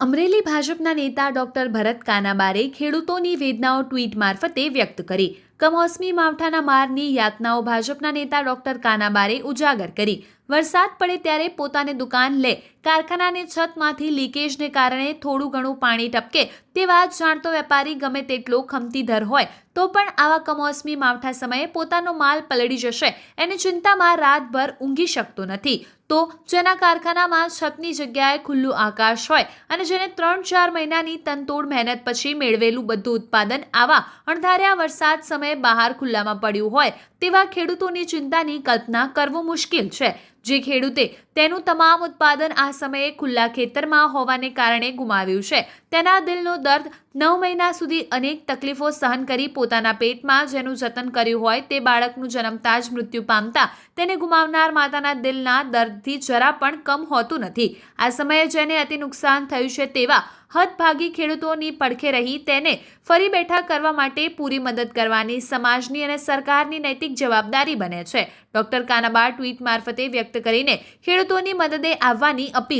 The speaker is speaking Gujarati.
અમરેલી ભાજપના નેતા ડોક્ટર ભરત કાનાબારે ખેડૂતોની વેદનાઓ ટ્વીટ મારફતે વ્યક્ત કરી. કમોસમી માવઠાના મારની યાતનાઓ ભાજપના નેતા ડોક્ટર કાનાબારે ઉજાગર કરી. વરસાદ પડે ત્યારે પોતાની દુકાન લે કારખાનાની છતમાંથી લીકેજને કારણે થોડું ઘણું પાણી ટપકે તે વાત જાણતો વેપારી ગમે તેટલો ખમતીધર હોય તો પણ આવા કમોસમી માવઠા સમયે પોતાનો માલ પલળી જશે એની ચિંતામાં રાતભર ઊંઘી શકતો નથી. તો જેના કારખાનામાં છતની જગ્યાએ ખુલ્લું આકાશ હોય અને જેને 3-4 મહિનાની તનતોડ મહેનત પછી મેળવેલું બધું ઉત્પાદન આવા અણધાર્યા વરસાદ સમયે બહાર ખુલ્લામાં પડ્યું હોય તેવા ખેડૂતોની ચિંતાની કલ્પના કરવું મુશ્કેલ છે. જે ખેડૂતે તેનું તમામ ઉત્પાદન આ સમયે ખુલ્લા ખેતરમાં હોવાને કારણે ગુમાવ્યું છે તેના દિલનો દર્દ 9 મહિના સુધી અનેક તકલીફો સહન કરી પોતાના પેટમાં જેનું જતન કર્યું હોય તે બાળકનું જન્મતા જ મૃત્યુ પામતા તેને ગુમાવનાર માતાના દિલના દર્દથી જરા પણ કમ હોતું નથી. આ સમયે જેને અતિ નુકસાન થયું છે તેવા હતભાગી ખેડૂતોની પડખે રહી તેને ફરી બેઠા કરવા માટે પૂરી મદદ કરવાની સમાજની અને સરકારની નૈતિક જવાબદારી બને છે. ડોક્ટર કાનાબાર ટ્વીટ મારફતે વ્યક્ત કરીને ખેડૂતોની મદદે આવવાની અપીલ